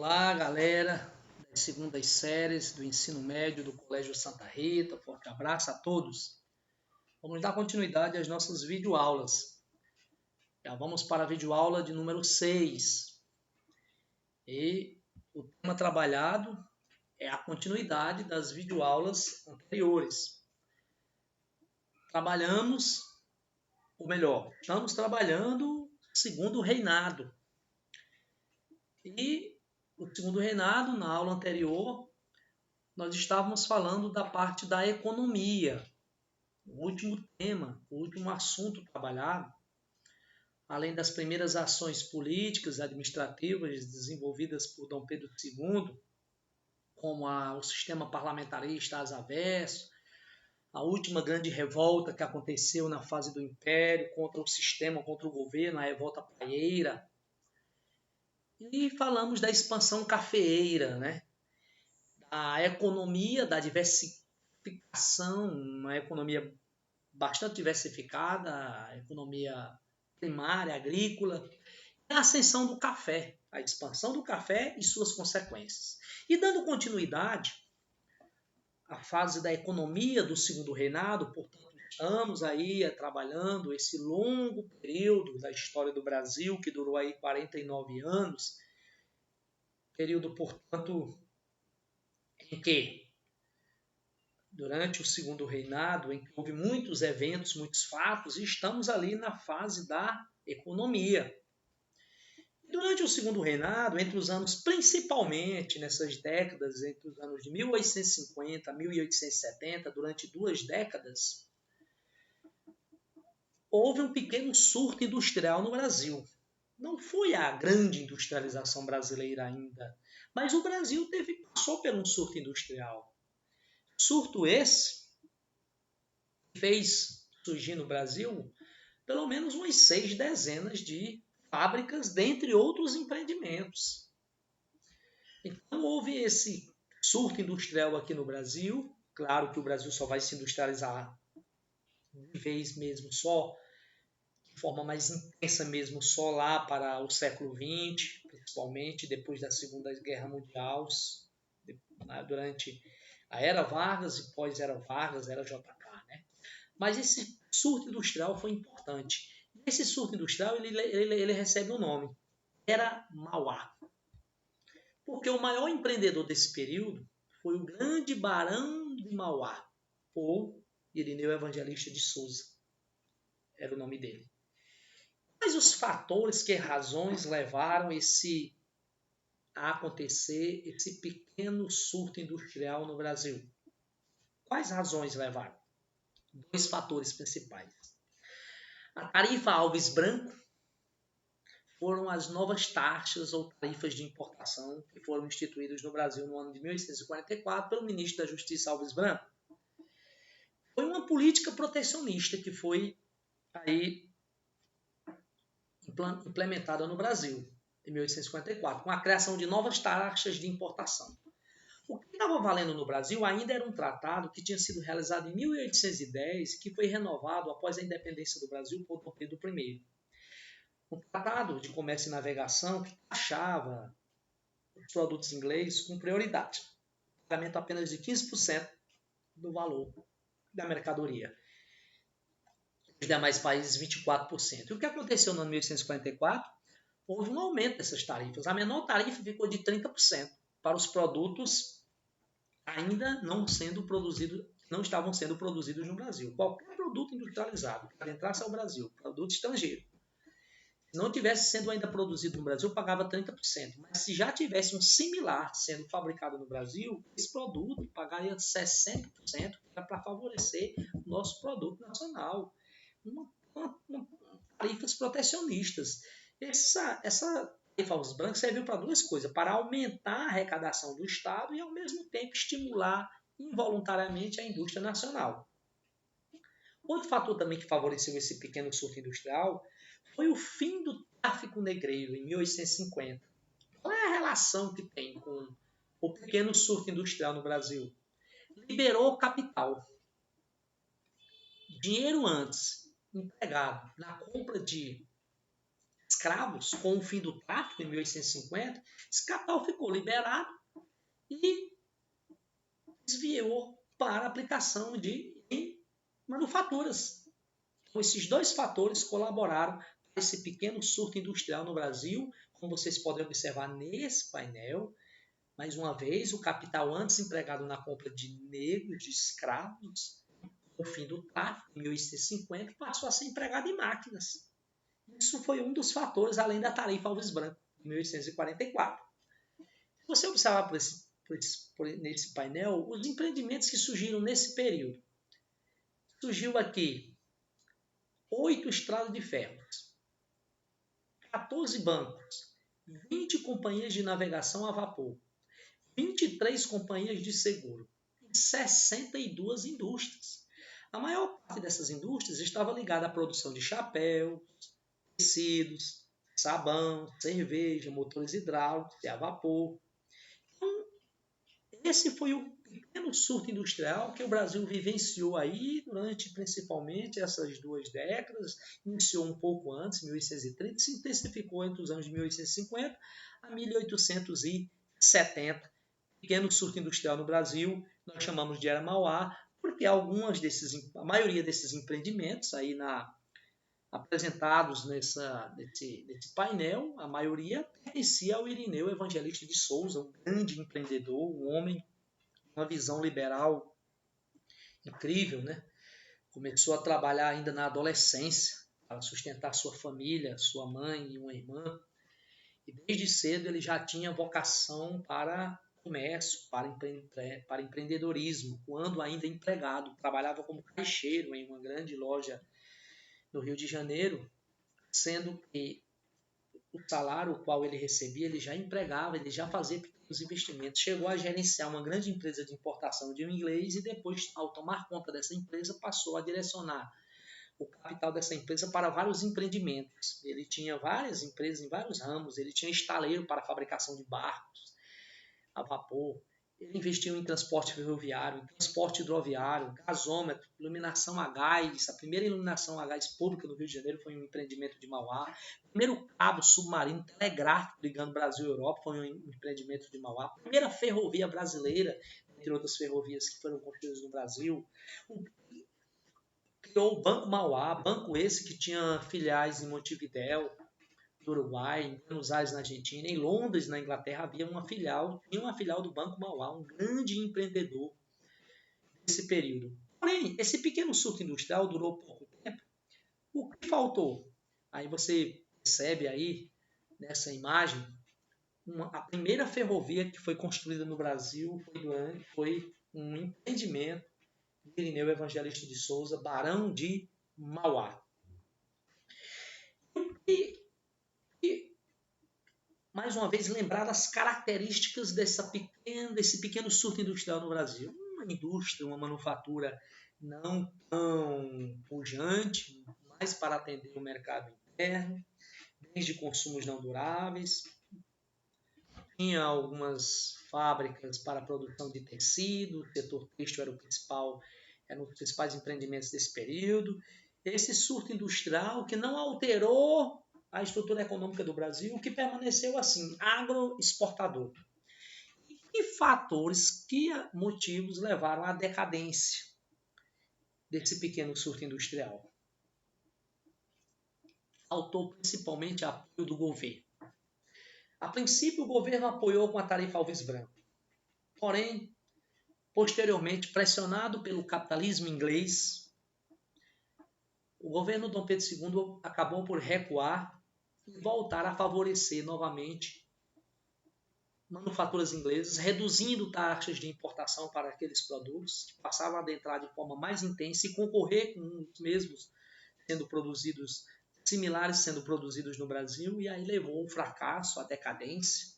Olá, galera das segundas séries do ensino médio do Colégio Santa Rita. Forte abraço a todos. Vamos dar continuidade às nossas videoaulas. Já vamos para a videoaula de número 6. E o tema trabalhado é a continuidade das videoaulas anteriores. Estamos trabalhando o segundo reinado. E o segundo reinado, na aula anterior, nós estávamos falando da parte da economia. O último tema, o último assunto trabalhado, além das primeiras ações políticas e administrativas desenvolvidas por Dom Pedro II, como o sistema parlamentarista às avessas, a última grande revolta que aconteceu na fase do Império contra o sistema, contra o governo, a revolta praieira. E falamos da expansão cafeeira, né? Da economia, da diversificação, uma economia bastante diversificada, a economia primária, agrícola, e a ascensão do café, a expansão do café e suas consequências. E dando continuidade à fase da economia do segundo reinado, portanto, estamos aí trabalhando esse longo período da história do Brasil, que durou aí 49 anos, período, portanto, em que durante o segundo reinado, em que houve muitos eventos, muitos fatos, e estamos ali na fase da economia. Durante o segundo reinado, entre os anos, principalmente nessas décadas, entre os anos de 1850 a 1870, durante 2 décadas, houve um pequeno surto industrial no Brasil. Não foi a grande industrialização brasileira ainda, mas o Brasil passou por um surto industrial. Surto esse fez surgir no Brasil pelo menos umas 6 dezenas de fábricas, dentre outros empreendimentos. Então houve esse surto industrial aqui no Brasil. Claro que o Brasil só vai se industrializar de vez mesmo só, de forma mais intensa mesmo, só lá para o século XX, principalmente depois da Segunda Guerra Mundial, durante a Era Vargas e pós-Era Vargas, Era JK, né? Mas esse surto industrial foi importante. Esse surto industrial ele recebe um nome, Era Mauá. Porque o maior empreendedor desse período foi o grande Barão de Mauá, ou Irineu Evangelista de Souza, era o nome dele. Mas os fatores, que razões levaram a acontecer esse pequeno surto industrial no Brasil? Quais razões levaram? 2 fatores principais. A tarifa Alves Branco foram as novas taxas ou tarifas de importação que foram instituídas no Brasil no ano de 1844 pelo ministro da Justiça Alves Branco. Foi uma política protecionista que foi aí implementada no Brasil em 1854, com a criação de novas taxas de importação. O que estava valendo no Brasil ainda era um tratado que tinha sido realizado em 1810 e que foi renovado após a independência do Brasil por Dom Pedro I. Um tratado de comércio e navegação que taxava os produtos ingleses com prioridade, pagamento apenas de 15% do valor da mercadoria. Os demais países, 24%. E o que aconteceu no ano 1844? Houve um aumento dessas tarifas. A menor tarifa ficou de 30% para os produtos ainda não estavam sendo produzidos no Brasil. Qualquer produto industrializado que entrasse ao Brasil, produto estrangeiro, se não tivesse sendo ainda produzido no Brasil, pagava 30%. Mas se já tivesse um similar sendo fabricado no Brasil, esse produto pagaria 60%, para favorecer o nosso produto nacional. Tarifas protecionistas. Essa tarifa aos brancos serviu para 2 coisas: para aumentar a arrecadação do Estado e, ao mesmo tempo, estimular involuntariamente a indústria nacional. Outro fator também que favoreceu esse pequeno surto industrial foi o fim do tráfico negreiro, em 1850. Qual é a relação que tem com o pequeno surto industrial no Brasil? Liberou capital. Dinheiro antes empregado na compra de escravos, com o fim do tráfico em 1850, esse capital ficou liberado e desviou para a aplicação em manufaturas. Então, esses dois fatores colaboraram para esse pequeno surto industrial no Brasil, como vocês podem observar nesse painel. Mais uma vez, o capital antes empregado na compra de negros, de escravos, com o fim do tráfico, em 1850, passou a ser empregado em máquinas. Isso foi um dos fatores, além da tarifa Alves Branco, de 1844. Se você observar nesse painel, os empreendimentos que surgiram nesse período. Surgiu aqui 8 estradas de ferro, 14 bancos, 20 companhias de navegação a vapor, 23 companhias de seguro e 62 indústrias. A maior parte dessas indústrias estava ligada à produção de chapéus, tecidos, sabão, cerveja, motores hidráulicos e a vapor. Então, esse foi o pequeno surto industrial que o Brasil vivenciou aí durante principalmente essas 2 décadas. Iniciou um pouco antes, 1830, e se intensificou entre os anos de 1850 a 1870. Pequeno surto industrial no Brasil, nós chamamos de Era Mauá, porque a maioria desses empreendimentos aí apresentados nesse painel, a maioria pertencia ao Irineu Evangelista de Souza, um grande empreendedor, um homem com uma visão liberal incrível, né? Começou a trabalhar ainda na adolescência para sustentar sua família, sua mãe e uma irmã. E desde cedo ele já tinha vocação para comércio, para empreendedorismo, quando ainda empregado. Trabalhava como caixeiro em uma grande loja no Rio de Janeiro, sendo que o salário o qual ele recebia, ele já empregava, ele já fazia pequenos investimentos. Chegou a gerenciar uma grande empresa de importação de um inglês e depois, ao tomar conta dessa empresa, passou a direcionar o capital dessa empresa para vários empreendimentos. Ele tinha várias empresas em vários ramos, ele tinha estaleiro para a fabricação de barcos a vapor, ele investiu em transporte ferroviário, em transporte hidroviário, gasômetro, iluminação a gás. A primeira iluminação a gás pública do Rio de Janeiro foi um empreendimento de Mauá. O primeiro cabo submarino telegráfico ligando Brasil e Europa foi um empreendimento de Mauá. A primeira ferrovia brasileira, entre outras ferrovias que foram construídas no Brasil. Criou o Banco Mauá, banco esse que tinha filiais em Montevidéu, no Uruguai, em Buenos Aires, na Argentina, em Londres, na Inglaterra, tinha uma filial do Banco Mauá, um grande empreendedor desse período. Porém, esse pequeno surto industrial durou pouco tempo. O que faltou? Aí você percebe aí, nessa imagem, a primeira ferrovia que foi construída no Brasil foi um empreendimento de Irineu Evangelista de Souza, Barão de Mauá. E mais uma vez, lembrar das características desse pequeno surto industrial no Brasil. Uma indústria, uma manufatura não tão pujante, mas para atender o mercado interno, bens de consumos não duráveis. Tinha algumas fábricas para a produção de tecido, o setor têxtil era um dos principais empreendimentos desse período. Esse surto industrial que não alterou a estrutura econômica do Brasil, que permaneceu assim, agroexportador. Que fatores, que motivos levaram à decadência desse pequeno surto industrial? Faltou principalmente apoio do governo. A princípio, o governo apoiou com a tarifa Alves Branco. Porém, posteriormente, pressionado pelo capitalismo inglês, o governo Dom Pedro II acabou por recuar e voltar a favorecer novamente manufaturas inglesas, reduzindo taxas de importação para aqueles produtos que passavam a adentrar de forma mais intensa e concorrer com os mesmos similares sendo produzidos no Brasil, e aí levou ao fracasso, à decadência.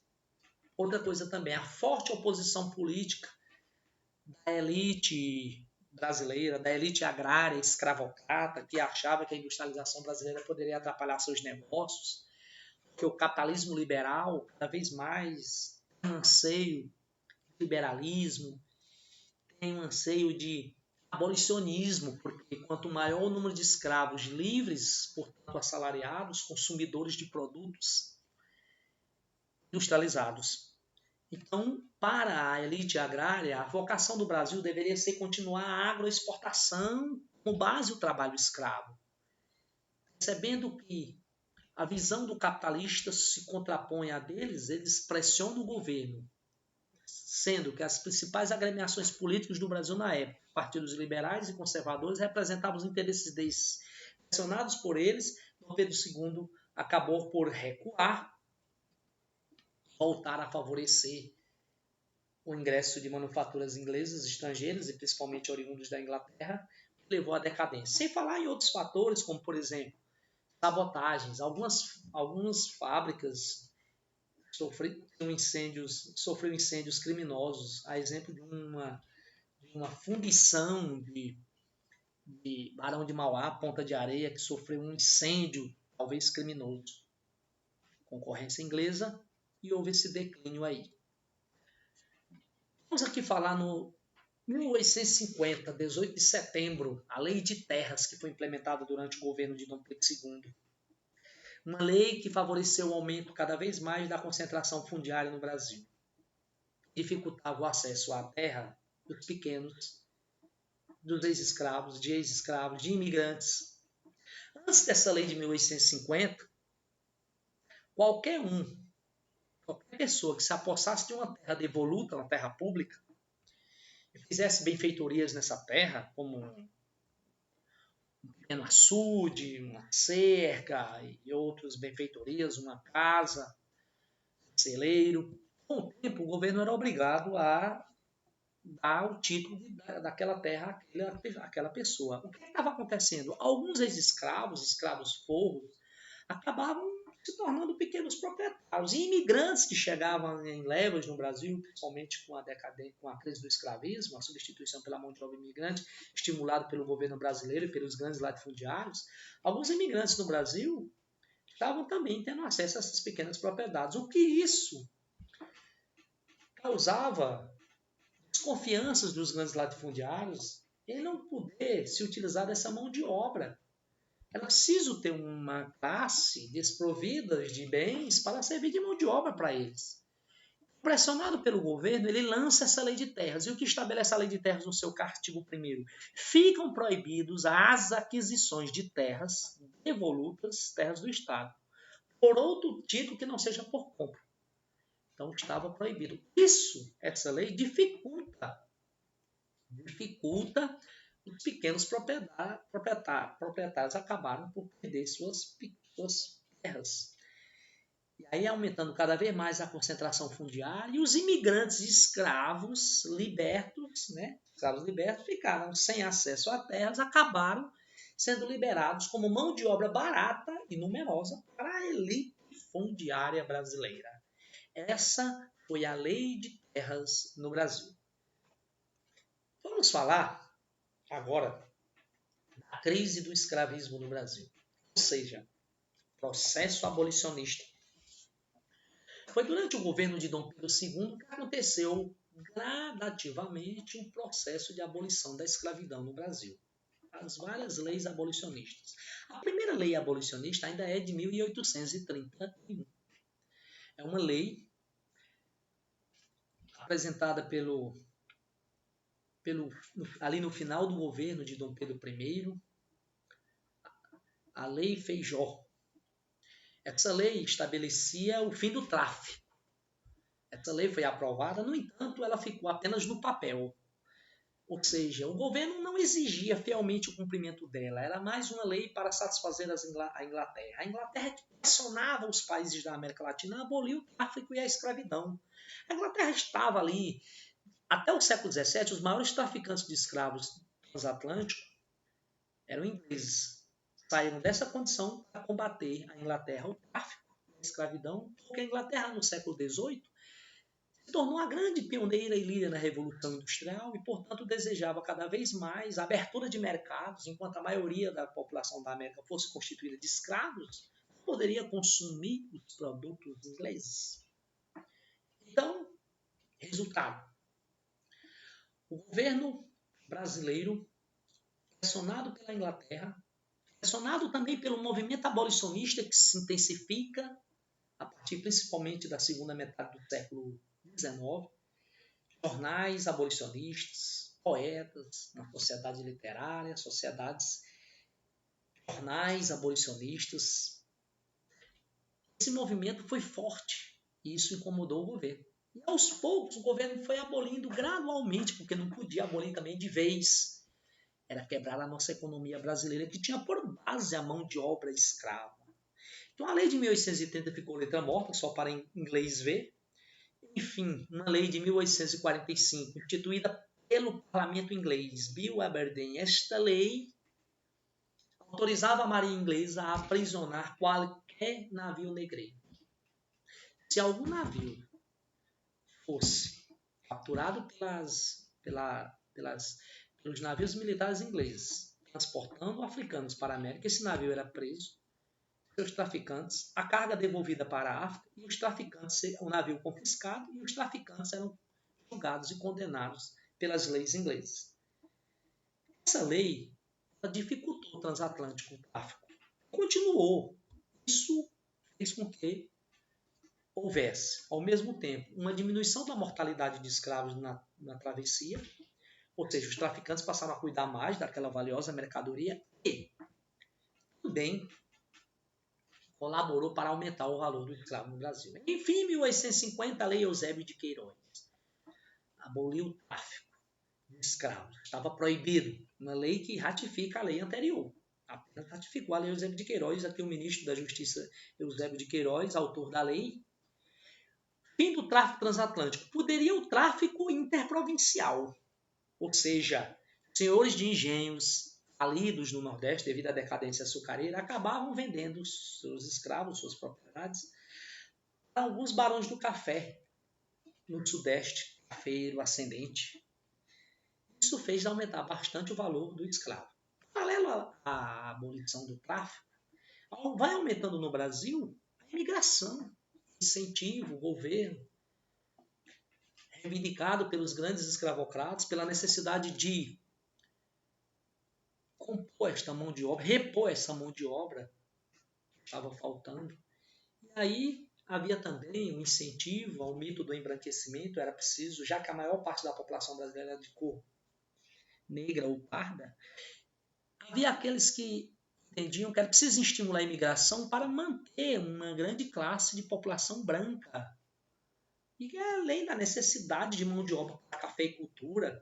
Outra coisa também, a forte oposição política da elite brasileira, da elite agrária escravocrata, que achava que a industrialização brasileira poderia atrapalhar seus negócios, porque o capitalismo liberal, cada vez mais, tem um anseio de liberalismo, tem um anseio de abolicionismo, porque quanto maior o número de escravos livres, portanto assalariados, consumidores de produtos industrializados. Então, para a elite agrária, a vocação do Brasil deveria ser continuar a agroexportação com base no trabalho escravo, percebendo que a visão do capitalista se contrapõe à deles, eles pressionam o governo, sendo que as principais agremiações políticas do Brasil na época, partidos liberais e conservadores, representavam os interesses deles. Pressionados por eles, Dom Pedro II acabou por recuar, voltar a favorecer o ingresso de manufaturas inglesas, estrangeiras e principalmente oriundos da Inglaterra, que levou à decadência. Sem falar em outros fatores, como por exemplo, sabotagens. Algumas fábricas sofreram incêndios criminosos, a exemplo de uma fundição de Barão de Mauá, Ponta de Areia, que sofreu um incêndio, talvez criminoso. Concorrência inglesa, e houve esse declínio aí. Vamos aqui falar no 1850, 18 de setembro, a Lei de Terras, que foi implementada durante o governo de Dom Pedro II. Uma lei que favoreceu o aumento cada vez mais da concentração fundiária no Brasil. Dificultava o acesso à terra dos pequenos, dos ex-escravos, de imigrantes. Antes dessa lei de 1850, qualquer pessoa que se apossasse de uma terra devoluta, uma terra pública, e fizesse benfeitorias nessa terra, como um pequeno açude, uma cerca e outras benfeitorias, uma casa, um celeiro. Com o tempo, o governo era obrigado a dar o título daquela terra àquela pessoa. O que estava acontecendo? Alguns ex-escravos, escravos forros, acabavam se tornando pequenos proprietários. E imigrantes que chegavam em levas no Brasil, principalmente com a crise do escravismo, a substituição pela mão de obra imigrante, estimulado pelo governo brasileiro e pelos grandes latifundiários, alguns imigrantes no Brasil estavam também tendo acesso a essas pequenas propriedades. O que isso causava desconfianças dos grandes latifundiários em não poder se utilizar dessa mão de obra. É preciso ter uma classe desprovida de bens para servir de mão de obra para eles. Pressionado pelo governo, ele lança essa lei de terras. E o que estabelece a lei de terras no seu artigo 1º? Ficam proibidos as aquisições de terras devolutas, terras do Estado, por outro título que não seja por compra. Então estava proibido. Essa lei dificulta os pequenos proprietários acabaram por perder suas terras. E aí aumentando cada vez mais a concentração fundiária e os imigrantes escravos libertos, ficaram sem acesso a terras, acabaram sendo liberados como mão de obra barata e numerosa para a elite fundiária brasileira. Essa foi a lei de terras no Brasil. Vamos falar agora da crise do escravismo no Brasil, ou seja, processo abolicionista. Foi durante o governo de Dom Pedro II que aconteceu gradativamente um processo de abolição da escravidão no Brasil. As várias leis abolicionistas. A primeira lei abolicionista ainda é de 1831. É uma lei apresentada ali no final do governo de Dom Pedro I, a Lei Feijó. Essa lei estabelecia o fim do tráfico. Essa lei foi aprovada, no entanto, ela ficou apenas no papel. Ou seja, o governo não exigia fielmente o cumprimento dela. Era mais uma lei para satisfazer a Inglaterra. A Inglaterra que pressionava os países da América Latina a abolir o tráfico e a escravidão. A Inglaterra estava ali. Até o século XVII, os maiores traficantes de escravos transatlânticos eram ingleses. Saíram dessa condição para combater a Inglaterra, o tráfico, a escravidão, porque a Inglaterra, no século XVIII, se tornou a grande pioneira e líder na Revolução Industrial e, portanto, desejava cada vez mais a abertura de mercados, enquanto a maioria da população da América fosse constituída de escravos, poderia consumir os produtos ingleses. Então, resultado. O governo brasileiro pressionado pela Inglaterra, pressionado também pelo movimento abolicionista que se intensifica a partir principalmente da segunda metade do século XIX, jornais abolicionistas, poetas na sociedade literária, sociedades, jornais abolicionistas. Esse movimento foi forte e isso incomodou o governo. E aos poucos o governo foi abolindo gradualmente, porque não podia abolir também de vez. Era quebrar a nossa economia brasileira, que tinha por base a mão de obra escrava. Então a lei de 1830 ficou letra morta, só para inglês ver. Enfim, uma lei de 1845, instituída pelo parlamento inglês, Bill Aberdeen. Esta lei autorizava a marinha inglesa a aprisionar qualquer navio negreiro. Se algum navio fosse capturado pelos navios militares ingleses transportando africanos para a América, esse navio era preso, seus traficantes, a carga devolvida para a África e os traficantes, o navio confiscado e os traficantes eram julgados e condenados pelas leis inglesas. Essa lei dificultou o transatlântico tráfico. Continuou. Isso fez com que houvesse, ao mesmo tempo, uma diminuição da mortalidade de escravos na travessia, ou seja, os traficantes passaram a cuidar mais daquela valiosa mercadoria e também colaborou para aumentar o valor do escravo no Brasil. Enfim, em 1850, a Lei Eusébio de Queiroz aboliu o tráfico de escravos. Estava proibido. Uma lei que ratifica a lei anterior. Apenas ratificou a Lei Eusébio de Queiroz. Aqui o ministro da Justiça, Eusébio de Queiroz, autor da lei. Fim do tráfico transatlântico. Poderia o tráfico interprovincial, ou seja, senhores de engenhos falidos no Nordeste devido à decadência açucareira acabavam vendendo seus escravos, suas propriedades, a alguns barões do café no Sudeste, cafeiro, ascendente. Isso fez aumentar bastante o valor do escravo. Paralelo à abolição do tráfico, vai aumentando no Brasil a imigração, incentivo, o governo, reivindicado pelos grandes escravocratas, pela necessidade de compor esta mão de obra, repor essa mão de obra que estava faltando. E aí havia também um incentivo ao mito do embranquecimento, era preciso, já que a maior parte da população brasileira era de cor negra ou parda, havia aqueles que entendiam que era preciso estimular a imigração para manter uma grande classe de população branca. E além da necessidade de mão de obra para cafeicultura,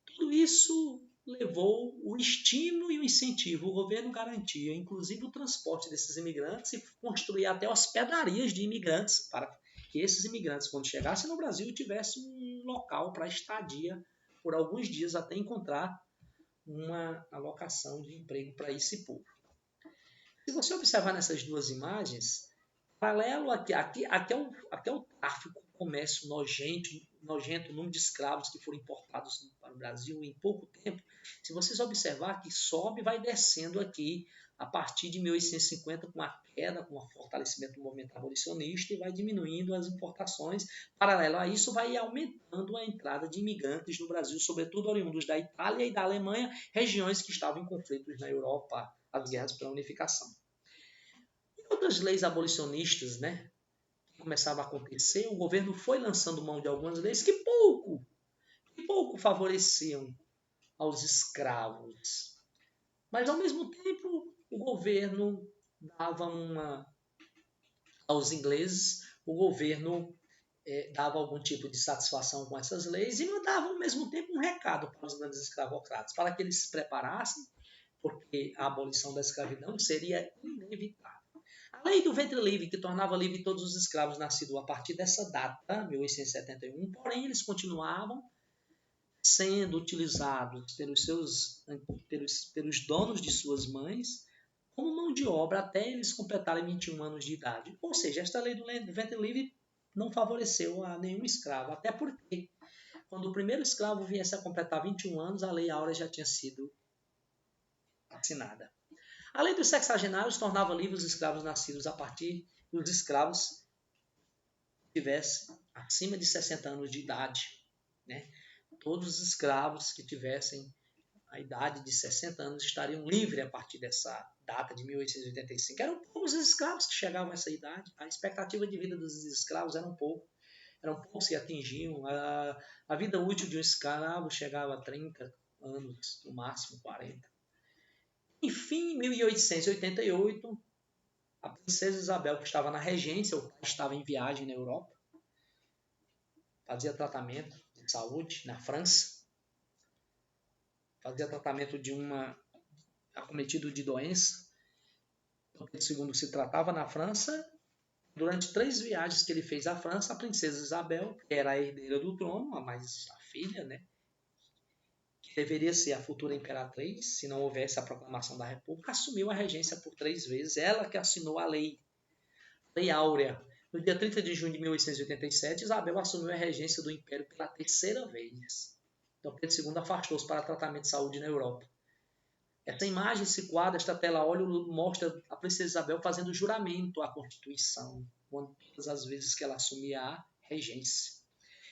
tudo isso levou o estímulo e o incentivo. O governo garantia, inclusive, o transporte desses imigrantes e construía até hospedarias de imigrantes para que esses imigrantes, quando chegassem no Brasil, tivessem um local para estadia por alguns dias até encontrar uma alocação de emprego para esse povo. Se você observar nessas duas imagens, paralelo aqui é o tráfico, o comércio nojento, o número de escravos que foram importados para o Brasil em pouco tempo. Se vocês observar que sobe e vai descendo aqui a partir de 1850 com a queda, com o fortalecimento do movimento abolicionista e vai diminuindo as importações. Paralelo a isso, vai aumentando a entrada de imigrantes no Brasil, sobretudo oriundos da Itália e da Alemanha, regiões que estavam em conflitos na Europa, as guerras pela unificação. E outras leis abolicionistas, né, que começavam a acontecer, o governo foi lançando mão de algumas leis que pouco favoreciam aos escravos. Mas, ao mesmo tempo, o governo dava aos ingleses, o governo dava algum tipo de satisfação com essas leis e mandava, ao mesmo tempo, um recado para os grandes escravocratas, para que eles se preparassem, porque a abolição da escravidão seria inevitável. A lei do ventre livre, que tornava livre todos os escravos nascidos a partir dessa data, 1871, porém eles continuavam sendo utilizados pelos donos de suas mães como mão de obra até eles completarem 21 anos de idade. Ou seja, esta lei do ventre livre não favoreceu a nenhum escravo, até porque quando o primeiro escravo viesse a completar 21 anos, a lei áurea já tinha sido assinada. A lei dos sexagenários tornava livres os escravos nascidos a partir dos escravos que tivessem acima de 60 anos de idade, né? Todos os escravos que tivessem a idade de 60 anos, estariam livres a partir dessa data de 1885. Eram poucos os escravos que chegavam a essa idade. A expectativa de vida dos escravos eram poucos que atingiam. A vida útil de um escravo chegava a 30 anos, no máximo 40. Enfim, em 1888, a princesa Isabel, que estava na regência, o pai estava em viagem na Europa, fazia tratamento de saúde na França, fazia tratamento de acometido de doença. Dom Pedro II se tratava na França. Durante 3 viagens que ele fez à França, a princesa Isabel, que era a herdeira do trono, mas a filha, né, que deveria ser a futura imperatriz, se não houvesse a proclamação da República, assumiu a regência por 3 vezes. Ela que assinou a Lei Áurea. No dia 30 de junho de 1887, Isabel assumiu a regência do Império pela 3ª vez. Dom Pedro II afastou-se para tratamento de saúde na Europa. Essa imagem, esse quadro, esta tela óleo mostra a princesa Isabel fazendo juramento à Constituição, todas as vezes que ela assumia a regência.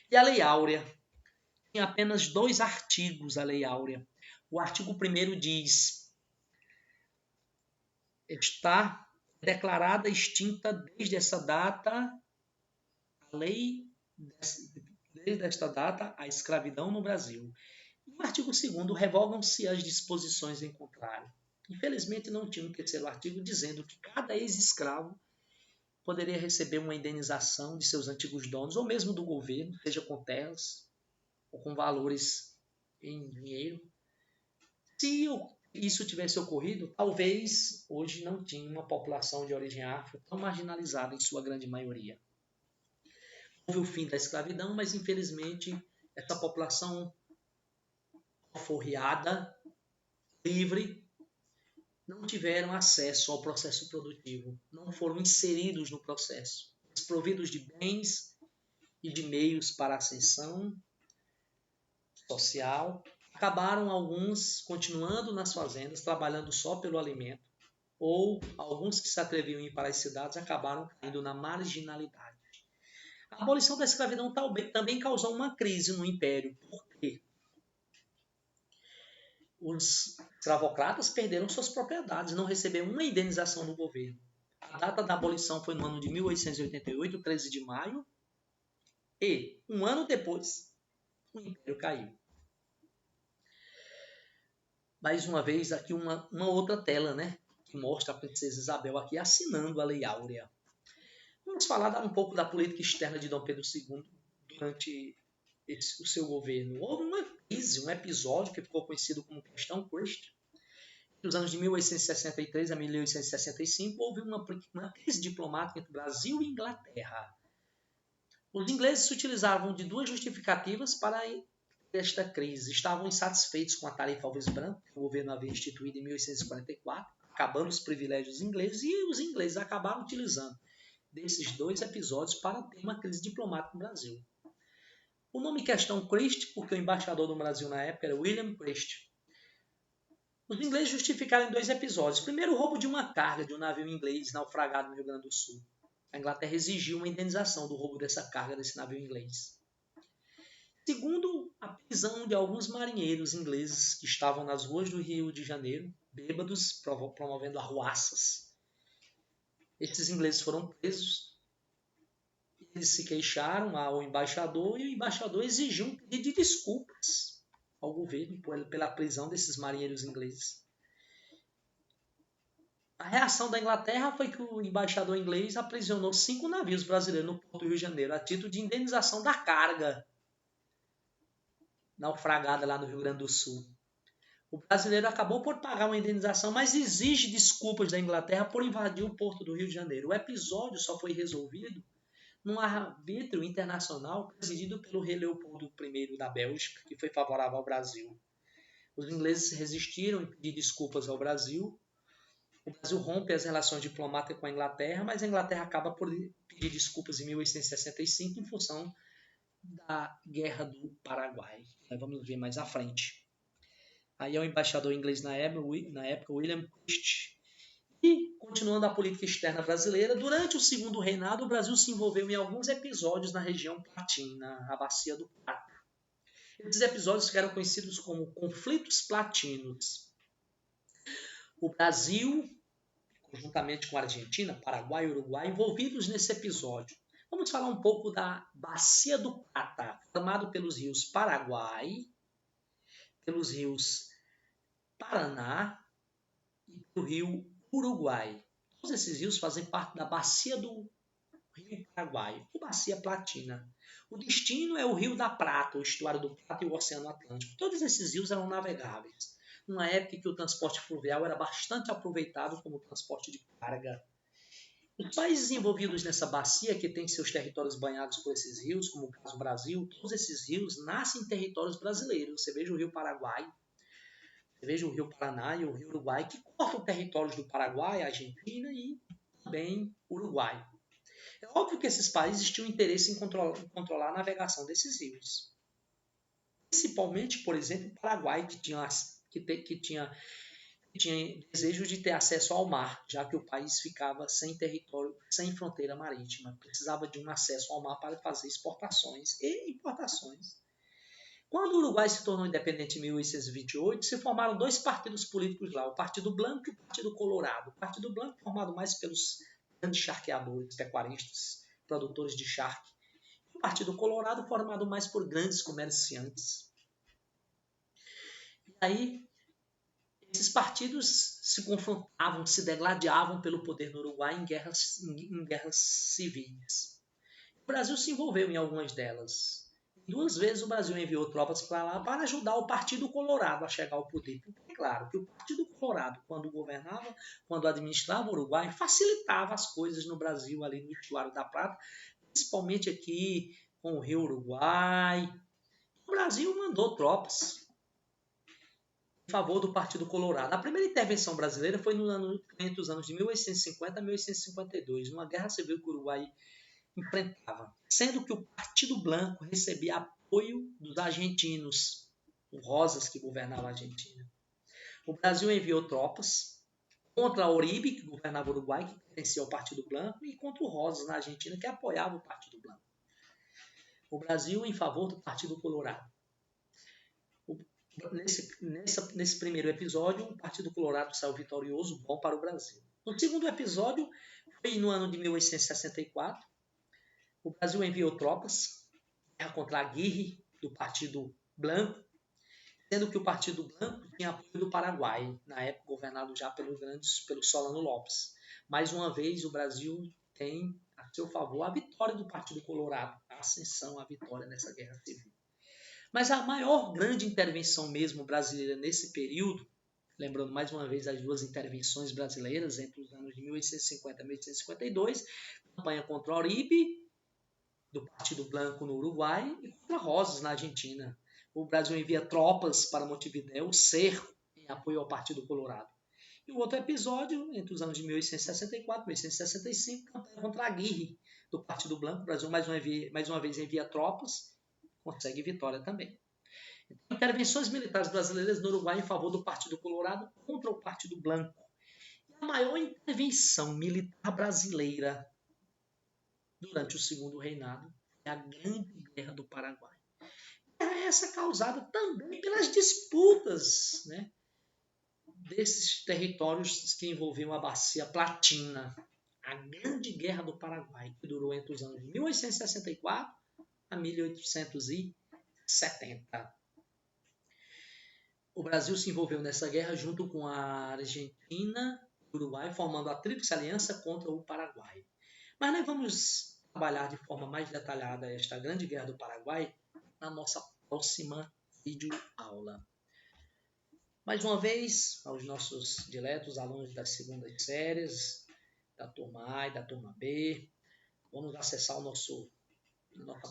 E a Lei Áurea? Tem apenas 2 artigos, a Lei Áurea. O artigo 1º diz: está declarada extinta desde essa data a lei, desde esta data, a escravidão no Brasil. No artigo 2º, revogam-se as disposições em contrário. Infelizmente, não tinha um 3º artigo dizendo que cada ex-escravo poderia receber uma indenização de seus antigos donos, ou mesmo do governo, seja com terras ou com valores em dinheiro. Se isso tivesse ocorrido, talvez hoje não tinha uma população de origem afro tão marginalizada em sua grande maioria. Houve o fim da escravidão, mas infelizmente essa população alforriada, livre, não tiveram acesso ao processo produtivo, não foram inseridos no processo, desprovidos de bens e de meios para a ascensão social. Acabaram alguns continuando nas fazendas, trabalhando só pelo alimento, ou alguns que se atreviam a ir para as cidades acabaram caindo na marginalidade. A abolição da escravidão também causou uma crise no Império. Por quê? Os escravocratas perderam suas propriedades, não receberam uma indenização do governo. A data da abolição foi no ano de 1888, 13 de maio, e um ano depois o Império caiu. Mais uma vez, aqui uma outra tela, né, que mostra a princesa Isabel aqui assinando a Lei Áurea. Vamos falar um pouco da política externa de Dom Pedro II durante o seu governo. Houve uma crise, um episódio que ficou conhecido como Questão Christie. Nos anos de 1863 a 1865, houve uma crise diplomática entre Brasil e Inglaterra. Os ingleses se utilizavam de 2 justificativas para esta crise. Estavam insatisfeitos com a tarifa alves branco, que o governo havia instituído em 1844, acabando os privilégios ingleses, e os ingleses acabaram utilizando desses 2 episódios para ter uma crise diplomática no Brasil. O nome Questão Christie, porque o embaixador do Brasil na época era William Christie. Os ingleses justificaram em 2 episódios. Primeiro, o roubo de uma carga de um navio inglês naufragado no Rio Grande do Sul. A Inglaterra exigiu uma indenização do roubo dessa carga desse navio inglês. Segundo, a prisão de alguns marinheiros ingleses que estavam nas ruas do Rio de Janeiro, bêbados, promovendo arruaças. Esses ingleses foram presos. Eles se queixaram ao embaixador e o embaixador exigiu um pedido de desculpas ao governo pela prisão desses marinheiros ingleses. A reação da Inglaterra foi que o embaixador inglês aprisionou 5 navios brasileiros no Porto do Rio de Janeiro a título de indenização da carga naufragada lá no Rio Grande do Sul. O brasileiro acabou por pagar uma indenização, mas exige desculpas da Inglaterra por invadir o Porto do Rio de Janeiro. O episódio só foi resolvido num arbítrio internacional presidido pelo rei Leopoldo I da Bélgica, que foi favorável ao Brasil. Os ingleses resistiram em pedir desculpas ao Brasil. O Brasil rompe as relações diplomáticas com a Inglaterra, mas a Inglaterra acaba por pedir desculpas em 1865 em função da Guerra do Paraguai. Nós vamos ver mais à frente. Aí é o embaixador inglês na época, William Christie. E, continuando a política externa brasileira, durante o segundo reinado, o Brasil se envolveu em alguns episódios na região Platina, a Bacia do Prata. Esses episódios ficaram conhecidos como conflitos platinos. O Brasil, conjuntamente com a Argentina, Paraguai e Uruguai, envolvidos nesse episódio. Vamos falar um pouco da Bacia do Prata, formado pelos rios Paraguai, pelos rios Paraná e pelo rio Uruguai. Todos esses rios fazem parte da Bacia do Rio Paraguai, ou Bacia Platina. O destino é o Rio da Prata, o Estuário do Prata e o Oceano Atlântico. Todos esses rios eram navegáveis, numa época em que o transporte fluvial era bastante aproveitado como transporte de carga. Os países envolvidos nessa bacia, que tem seus territórios banhados por esses rios, como o caso do Brasil, todos esses rios nascem em territórios brasileiros. Você veja o Rio Paraguai, você veja o Rio Paraná e o Rio Uruguai, que cortam territórios do Paraguai, Argentina e também Uruguai. É óbvio que esses países tinham interesse em controlar a navegação desses rios. Principalmente, por exemplo, o Paraguai, que tinha desejo de ter acesso ao mar, já que o país ficava sem território, sem fronteira marítima. Precisava de um acesso ao mar para fazer exportações e importações. Quando o Uruguai se tornou independente em 1828, se formaram dois partidos políticos lá, o Partido Blanco e o Partido Colorado. O Partido Blanco formado mais pelos grandes charqueadores, pecuaristas, produtores de charque. O Partido Colorado formado mais por grandes comerciantes. E aí, esses partidos se confrontavam, se degladiavam pelo poder no Uruguai em guerras civis. O Brasil se envolveu em algumas delas. 2 vezes o Brasil enviou tropas para lá para ajudar o Partido Colorado a chegar ao poder. Porque é claro que o Partido Colorado, quando governava, quando administrava o Uruguai, facilitava as coisas no Brasil, ali no Estuário da Prata, principalmente aqui com o Rio Uruguai. O Brasil mandou tropas em favor do Partido Colorado. A primeira intervenção brasileira foi entre os anos de 1850 a 1852, numa guerra civil que o Uruguai enfrentava, sendo que o Partido Blanco recebia apoio dos argentinos, o Rosas, que governava a Argentina. O Brasil enviou tropas contra a Uribe, que governava o Uruguai, que pertencia ao Partido Blanco, e contra o Rosas, na Argentina, que apoiava o Partido Blanco. O Brasil em favor do Partido Colorado. Nesse primeiro episódio, o Partido Colorado saiu vitorioso, bom para o Brasil. No segundo episódio, foi no ano de 1864, o Brasil enviou tropas contra a Aguirre, do Partido Blanco, sendo que o Partido Blanco tinha apoio do Paraguai, na época governado já pelo Solano Lopes. Mais uma vez, o Brasil tem a seu favor a vitória do Partido Colorado, a ascensão, a vitória nessa guerra civil. Mas a maior grande intervenção mesmo brasileira nesse período, lembrando mais uma vez as 2 intervenções brasileiras entre os anos de 1850 e 1852, campanha contra Uribe, do Partido Blanco no Uruguai, e contra Rosas na Argentina. O Brasil envia tropas para Montevidéu, o cerco, em apoio ao Partido Colorado. E o outro episódio, entre os anos de 1864 e 1865, campanha contra a Aguirre, do Partido Blanco. O Brasil mais uma vez envia tropas, consegue vitória também. Então, intervenções militares brasileiras no Uruguai em favor do Partido Colorado contra o Partido Blanco. E a maior intervenção militar brasileira durante o segundo reinado foi a Grande Guerra do Paraguai. Guerra essa causada também pelas disputas, né, desses territórios que envolviam a Bacia Platina. A Grande Guerra do Paraguai, que durou entre os anos de 1864 a 1870. O Brasil se envolveu nessa guerra junto com a Argentina e o Uruguai, formando a Tríplice Aliança contra o Paraguai. Mas nós vamos trabalhar de forma mais detalhada esta Grande Guerra do Paraguai na nossa próxima videoaula. Mais uma vez, aos nossos diletos alunos das segundas séries, da turma A e da turma B, vamos acessar nossa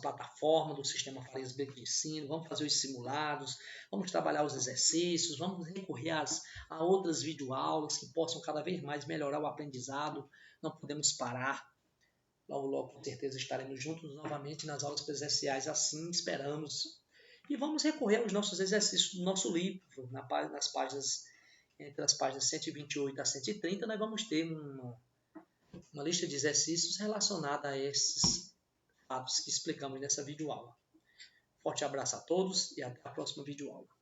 plataforma do Sistema Farias Brito de Ensino, vamos fazer os simulados, vamos trabalhar os exercícios, vamos recorrer a outras videoaulas que possam cada vez mais melhorar o aprendizado. Não podemos parar. Logo, logo, com certeza, estaremos juntos novamente nas aulas presenciais, assim esperamos. E vamos recorrer aos nossos exercícios do nosso livro, nas páginas, entre as páginas 128 a 130, nós vamos ter uma lista de exercícios relacionada a esses fatos que explicamos nessa videoaula. Forte abraço a todos e até a próxima videoaula.